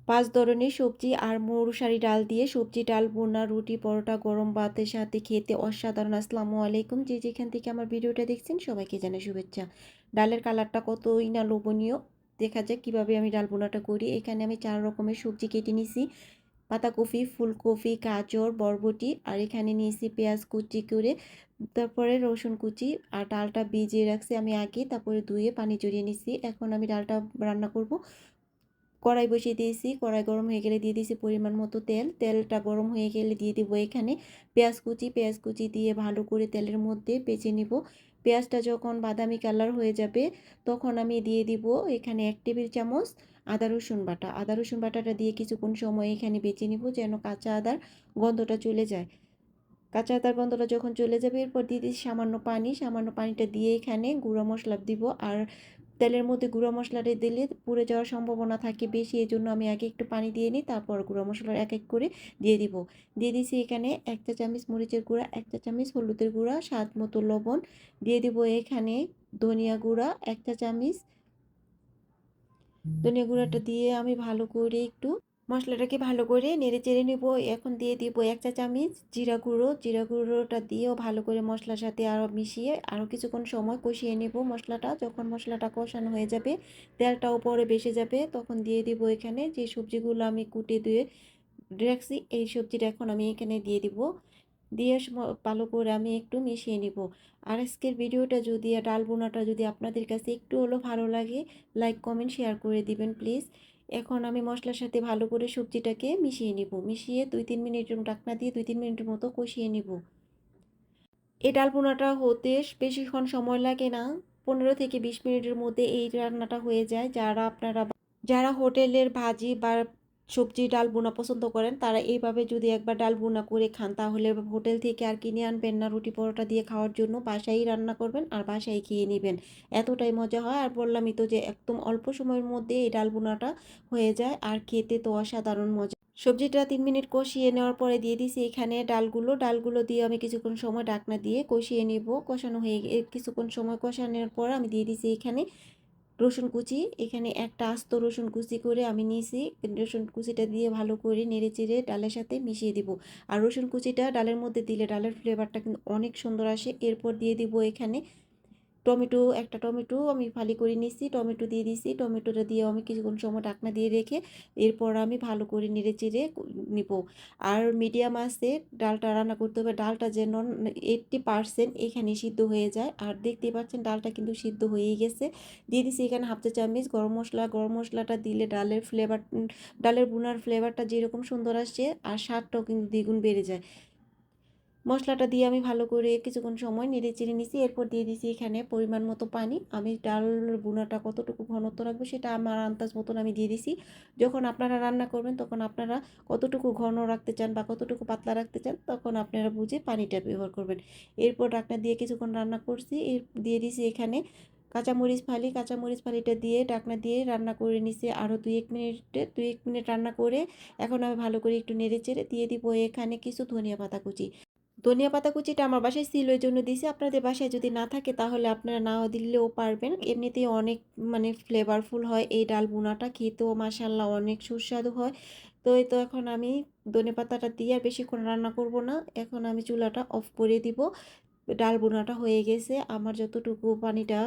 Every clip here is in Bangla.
5 ধরনের সবজি আর মৌরুশারি ডাল দিয়ে সবজি ডাল বোনা রুটি পরোটা গরম ভাতের সাথে খেতে অসাধারণ। আসসালামু আলাইকুম, যে যেখান থেকে আমার ভিডিওটা দেখছেন সবাইকে জানাই শুভেচ্ছা। ডালের কালারটা কতই না লোভনীয়, দেখা যাক কিভাবে আমি ডাল বোনাটা করি। এখানে আমি 4 রকমের সবজি কেটে নিছি, পাতাকপি, ফুলকপি, গাজর, বরবটি, আর এখানে নিয়েছি পেঁয়াজ কুচি করে, তারপরে রসুন কুচি। আর ডালটা ভিজিয়ে রাখছি আমি আগে, তারপরে ধুয়ে পানি ঝরিয়ে নিছি। এখন আমি ডালটা রান্না করব। কড়াই বসিয়ে দিয়েছি, কড়াই গরম হয়ে গেলে দিয়ে দিয়েছি পরিমাণ মতো তেল। তেলটা গরম হয়ে গেলে দিয়ে দিব এখানে পেঁয়াজ কুচি দিয়ে ভালো করে তেলের মধ্যে ভেজে নিব। পেঁয়াজটা যখন বাদামি কালার হয়ে যাবে তখন আমি দিয়ে দিব এখানে 1 টেবিল চামচ আদা রসুন বাটাটা দিয়ে কিছুক্ষণ সময় এখানে বেঁচে নিব যেন কাঁচা আদার গন্ধটা চলে যায়। কাঁচা আদার গন্ধটা যখন চলে যাবে এরপর দিয়ে দিচ্ছি সামান্য পানিটা দিয়ে এখানে গুঁড়ো মশলা দিব। আর তেলের মধ্যে গুঁড়ো মশলাটা দিলে পুড়ে যাওয়ার সম্ভাবনা থাকে বেশি, এই জন্য আমি আগে একটু পানি দিয়ে নিই, তারপর গুঁড়ো মশলা এক এক করে দিয়ে দিব। দিয়ে দিছি এখানে 1 চা চামচ মরিচের গুঁড়া, 1 চা চামচ হলুদের গুঁড়া, স্বাদ মতো লবণ দিয়ে দিব এখানে ধনিয়া গুঁড়া 1 চা চামচ। ধনিয়া গুঁড়াটা দিয়ে আমি ভালো করে একটু মশলাটাকে ভালো করে নেড়ে চেড়ে নেব। এখন দিয়ে দিব 1 চা চামচ জিরা গুঁড়োটা দিয়েও ভালো করে মশলার সাথে আরও মিশিয়ে আরও কিছুক্ষণ সময় কষিয়ে নেব মশলাটা। যখন মশলাটা কষানো হয়ে যাবে তেলটা উপরে ভেসে যাবে তখন দিয়ে দিব এখানে যে সবজিগুলো আমি কুটে ধুয়ে রাখছি, এই সবজিটা এখন আমি এখানে দিয়ে দিব। দিয়ে ভালো করে আমি একটু মিশিয়ে নিব। আর আজকের ভিডিওটা যদি ডাল বোনাটা যদি আপনাদের কাছে একটু হলেও ভালো লাগে, লাইক কমেন্ট শেয়ার করে দিবেন প্লিজ। এখন আমি মশলার সাথে ভালো করে সবজিটাকে মিশিয়ে নিব, মিশিয়ে 2-3 মিনিটের ঢাকনা দিয়ে 2-3 মিনিটের মতো কষিয়ে নিব। এই ডাল বোনাটা হতে বেশিক্ষণ সময় লাগে না, 15 থেকে 20 মিনিটের মধ্যে এই রান্নাটা হয়ে যায়। যারা হোটেলের ভাজি বা সবজি ডাল বোনা পছন্দ করেন তারা এইভাবে যদি একবার ডাল বোনা করে খান তাহলে হোটেল থেকে আর কিনে আনবেন না রুটি পরোটা দিয়ে খাওয়ার জন্য, বাসায় রান্না করবেন আর বাসায় খেয়ে নেবেন। এতটাই মজা হয়। আর বললামই তো যে একদম অল্প সময়ের মধ্যে এই ডাল বোনাটা হয়ে যায় আর খেতে তো অসাধারণ মজা। সবজিটা 3 মিনিট কষিয়ে নেওয়ার পরে দিয়ে দিছি এখানে ডালগুলো দিয়ে আমি কিছুক্ষণ সময় ঢাকনা দিয়ে কষিয়ে নেব। কষানো হয়ে কিছুক্ষণ সময় কষানোর পর আমি দিয়ে দিছি এখানে রসুন কুচি। এখানে একটা আস্ত রসুন কুচি করে আমি নিয়েছি, রসুন কুচিটা দিয়ে ভালো করে নেড়ে চেড়ে ডালের সাথে মিশিয়ে দিব। আর রসুন কুচিটা ডালের মধ্যে দিলে ডালের ফ্লেভারটা কিন্তু অনেক সুন্দর আসে। এরপর দিয়ে দিব এখানে একটা টমেটো আমি ফালি করে নিয়েছি, টমেটো দিয়ে দিয়েছি। টমেটোটা দিয়ে আমি কিছুক্ষণ সময় ঢাকনা দিয়ে রেখে এরপর আমি ভালো করে নেড়ে চেড়ে নিব। আর মিডিয়াম আঁচে ডালটা রান্না করতে হবে, ডালটা যেন 80% এখানে সিদ্ধ হয়ে যায়। আর দেখতেই পাচ্ছেন ডালটা কিন্তু সিদ্ধ হয়েই গেছে। দিয়ে দিয়েছি এখানে 1/2 চা চামচ গরম মশলাটা দিলে ডালের বোনার ফ্লেভারটা যেরকম সুন্দর আসছে আর স্বাদটাও কিন্তু দ্বিগুণ বেড়ে যায়। মশলাটা দিয়ে আমি ভালো করে কিছুক্ষণ সময় নেড়ে চেড়ে নিছি। এরপর দিয়ে দিছি এখানে পরিমাণ মতো পানি। আমি ডাল বোনাটা কতটুকু ঘনত্ব রাখবো সেটা আমার আন্দাজ মতন আমি দিয়ে দিছি। যখন আপনারা রান্না করবেন তখন আপনারা কতটুকু ঘন রাখতে চান বা কতটুকু পাতলা রাখতে চান তখন আপনারা বুঝে পানিটা ব্যবহার করবেন। এরপর ঢাকনা দিয়ে কিছুক্ষণ রান্না করছি, দিয়ে দিছি এখানে কাঁচামরিচ ফালিটা দিয়ে ঢাকনা দিয়ে রান্না করে নিছি আরও 2-1 মিনিট রান্না করে এখন আমি ভালো করে একটু নেড়ে চেড়ে দিয়ে দিব এখানে কিছু ধনিয়া পাতা কুচিটা আমার বাসায় ছিল এই জন্য দিছি। আপনাদের বাসায় যদি না থাকে তাহলে আপনারা নাও দিলেও পারবেন। এমনিতেই অনেক মানে ফ্লেভারফুল হয় এই ডাল বোনাটা, খেতেও মাশাআল্লাহ অনেক সুস্বাদু হয়। তো এই তো এখন আমি ধনেপাতাটা দিয়ে আর বেশিক্ষণ রান্না করব না, এখন আমি চুলাটা অফ করে দিব। ডাল বোনাটা হয়ে গেছে, আমার যতটুকু পানিটা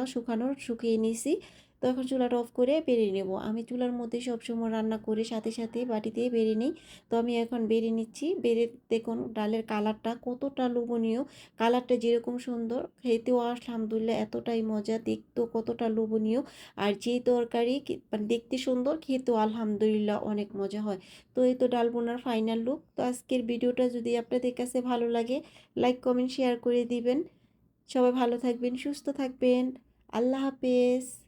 শুকিয়ে নিছি। তো এখন চুলাটা অফ করে বেড়ে নেব। আমি চুলার মধ্যে সবসময় রান্না করে সাথে সাথে বাটিতে বেড়ে নিই। তো আমি এখন বেড়ে নিচ্ছি। বেড়ে দেখুন ডালের কালারটা কতটা লোভনীয়, কালারটা যেরকম সুন্দর খেতেও আলহামদুলিল্লাহ এতটাই মজা, দেখতেও কতটা লোভনীয়। আর যেই তরকারি মানে দেখতে সুন্দর খেতেও আলহামদুলিল্লাহ অনেক মজা হয়। তো এই তো ডাল বোনার ফাইনাল লুক। তো আজকের ভিডিওটা যদি আপনাদের কাছে ভালো লাগে লাইক কমেন্ট শেয়ার করে দিবেন। সবাই ভালো থাকবেন, সুস্থ থাকবেন। আল্লাহ হাফেজ।